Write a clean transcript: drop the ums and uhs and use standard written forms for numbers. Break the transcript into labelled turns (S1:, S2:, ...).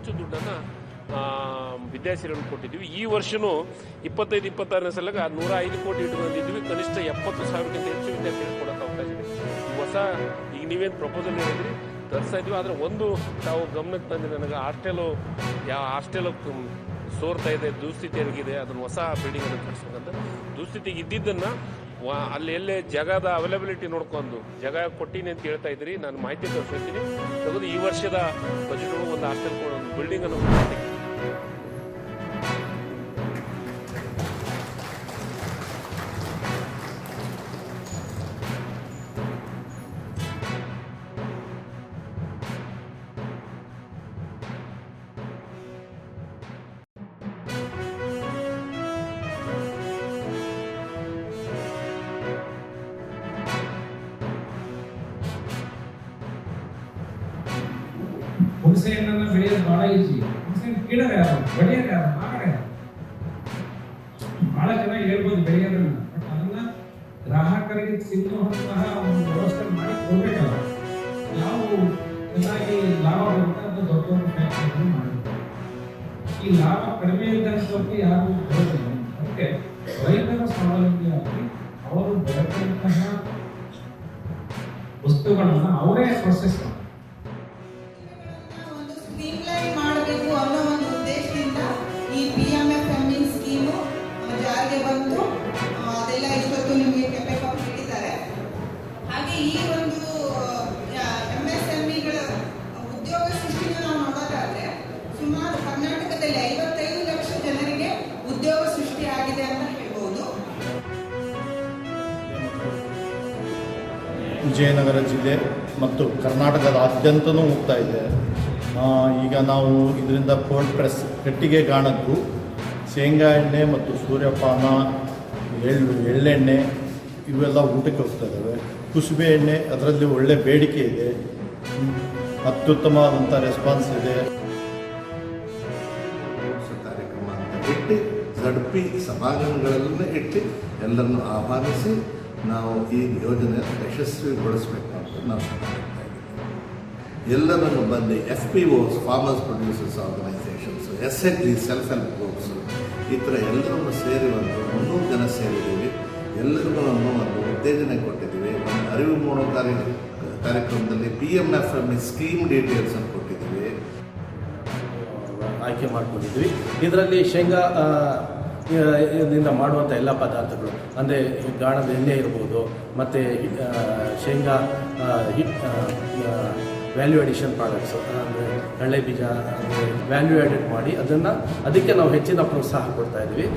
S1: ಹೆಚ್ಚು ದುಡ್ಡನ್ನು ವಿದ್ಯಾಸಿರಿಯನ್ನು ಕೊಟ್ಟಿದ್ವಿ. ಈ ವರ್ಷವೂ 25-26ನೇ ಸಲಗ 105 ಕೋಟಿ ಇಟ್ಕೊಂಡಿದ್ವಿ. ಕನಿಷ್ಠ 70,000ಕ್ಕಿಂತ ಹೆಚ್ಚು ವಿದ್ಯಾರ್ಥಿಗಳು ಕೊಡೋಕೆ ಅವಕಾಶ ಇದೆ. ಹೊಸ ಈಗ ನೀವೇನು ಪ್ರಪೋಸಲ್ ಹೇಳಿದ್ರಿ ತರಿಸ್ತಾ ಇದ್ವಿ. ಆದರೆ ಒಂದು ತಾವು ಗಮನಕ್ಕೆ ತಂದಿದೆ, ನನಗೆ ಹಾಸ್ಟೆಲು ಸೋರ್ತಾ ಇದೆ, ದುಸ್ಥಿತಿಯಾಗಿದೆ. ಅದನ್ನು ಹೊಸ ಬಿಲ್ಡಿಂಗನ್ನು ಕಟ್ಸ್ಬೇಕಂತ ದುಸ್ಥಿತಿಗೆ ಇದ್ದಿದ್ದನ್ನು ಅಲ್ಲಿ ಎಲ್ಲೇ ಜಾಗದ ಅವೈಲಬಿಲಿಟಿ ನೋಡ್ಕೊಂಡು ಜಾಗ ಕೊಟ್ಟಿನಿ ಅಂತ ಹೇಳ್ತಾ ಇದ್ರಿ. ನಾನು ಮಾಹಿತಿ ತೋರಿಸ್ತೀನಿ. ತೆಗೆದು ಈ ವರ್ಷದ ಬಜೆಟ್ ಒಂದು ಹಾಸ್ಟೆಲ್ ಒಂದು ಬಿಲ್ಡಿಂಗನ್ನು
S2: ಹುಣಸೆ ಹಣ್ಣನ್ನು ಬೆಳೆಯೋದು ಬಹಳ ಈಜಿ. ಹುಣಸೆ ಹಣ್ಣು ಕೀಳೋರು ಯಾರು, ಬೆಳೆಯೋರು ಯಾರು, ಮಾರೋರು ಯಾರು? ಬಹಳ ಚೆನ್ನಾಗಿ ಹೇಳ್ಬೋದು ಬೆಳೆಯೋದನ್ನ. ಬಟ್ ಅದನ್ನ ಗ್ರಾಹಕರಿಗೆ ಸಿಗುವಂತಹ ಒಂದು ವ್ಯವಸ್ಥೆ ಮಾಡಿ ಕೊಡ್ಬೇಕಲ್ಲ. ನಾವು ಚೆನ್ನಾಗಿ ಲಾಭ ಬರುತ್ತೆ ಅದು ದೊಡ್ಡ ದೊಡ್ಡ ಫ್ಯಾಕ್ಟರಿಗಳು ಮಾಡಬೇಕು. ಈ ಲಾಭ ಕಡಿಮೆ ಇದ್ದಂಥವ್ರಿಗೆ ಯಾರು ಬರೋದಿಲ್ಲ. ಅದಕ್ಕೆ ರೈತರ ಸ್ವಾವಲಂಬಿಯಾಗಿ ಅವರು ಬೆಳೆದಂತಹ ವಸ್ತುಗಳನ್ನು ಅವರೇ ಪ್ರೊಸೆಸ್ ಮಾಡ್ತಾರೆ.
S3: ಮಾಡಬೇಕು ಅನ್ನೋ ಒಂದು ಉದ್ದೇಶದಿಂದ ಈ PMFME ಸ್ಕೀಮು ಜಾರಿಗೆ ಬಂತು. ಅದೆಲ್ಲ ಇಷ್ಟೊತ್ತು ನಿಮಗೆ ಕೆಪೆ ಕಾಪಿ ನೀಡಿದ್ದಾರೆ. ಹಾಗೆ ಈ ಒಂದು MSMEಗಳ ಉದ್ಯೋಗ ಸೃಷ್ಟಿನ ನಾವು ನೋಡೋದಾದ್ರೆ ಸುಮಾರು ಕರ್ನಾಟಕದಲ್ಲಿ 55 ಲಕ್ಷ ಜನರಿಗೆ ಉದ್ಯೋಗ ಸೃಷ್ಟಿ ಆಗಿದೆ ಅಂತ ಹೇಳ್ಬೋದು.
S4: ವಿಜಯನಗರ ಜಿಲ್ಲೆ ಮತ್ತು ಕರ್ನಾಟಕದಾದ್ಯಂತನೂ ಹೋಗ್ತಾ ಇದೆ. ಈಗ ನಾವು ಇದರಿಂದ ಕೋಲ್ಡ್ ಪ್ರೆಸ್ ಕಟ್ಟಿಗೆ ಗಾಣದ್ದು, ಶೇಂಗಾ ಎಣ್ಣೆ ಮತ್ತು ಸೂರ್ಯಪಾನ, ಎಳ್ಳೆಣ್ಣೆ ಇವೆಲ್ಲ ಊಟಕ್ಕೆ ಹೋಗ್ತಾ ಇದ್ದಾವೆ. ಕುಸುಬೆ ಎಣ್ಣೆ ಅದರಲ್ಲಿ ಒಳ್ಳೆ ಬೇಡಿಕೆ ಇದೆ, ಅತ್ಯುತ್ತಮವಾದಂಥ ರೆಸ್ಪಾನ್ಸ್ ಇದೆ.
S5: ಕಾರ್ಯಕ್ರಮ ಅಂತ ಇಟ್ಟು ಝಡ್ಪಿ ಸಭಾಂಗಣಗಳಲ್ಲೇ ಇಟ್ಟು ಎಲ್ಲರನ್ನು ಆಹ್ವಾನಿಸಿ ನಾವು ಈ ಯೋಜನೆ ಯಶಸ್ವಿಗೊಳಿಸಬೇಕು ಅಂತ ನಾವು ಎಲ್ಲರನ್ನು ಬಂದು FPOs, farmers producers organisations, SHG, self help groups, ಈ ಥರ ಎಲ್ಲರನ್ನು ಸೇರಿ ಒಂದು 300 ಜನ ಸೇರಿದ್ದೀವಿ. ಎಲ್ಲರಿಗೂ ನಾವು ಒಂದು ಉತ್ತೇಜನ ಕೊಟ್ಟಿದ್ದೀವಿ. ಒಂದು ಅರಿವು ಮೂಡೋ ಕಾರ್ಯಕ್ರಮದಲ್ಲಿ PMFME ಸ್ಕೀಮ್ ಡೀಟೇಲ್ಸನ್ನು ಕೊಟ್ಟಿದ್ದೀವಿ.
S6: ಆಯ್ಕೆ ಮಾಡ್ಕೊಂಡಿದ್ವಿ. ಇದರಲ್ಲಿ ಶೇಂಗಾ ಇದರಿಂದ ಮಾಡುವಂಥ ಎಲ್ಲ ಪದಾರ್ಥಗಳು ಅಂದರೆ ಗಾಣದ ಎಣ್ಣೆ ಇರ್ಬೋದು, ಮತ್ತು ಶೇಂಗಾ ವ್ಯಾಲ್ಯೂ ಅಡಿಷನ್ ಪ್ರಾಡಕ್ಟ್ಸು ಅಂದರೆ ಕಡಲೆ ಬೀಜ ವ್ಯಾಲ್ಯೂ ಆ್ಯಡೆಡ್ ಮಾಡಿ ಅದಕ್ಕೆ ನಾವು ಹೆಚ್ಚಿನ ಪ್ರೋತ್ಸಾಹ ಕೊಡ್ತಾ ಇದ್ವಿ.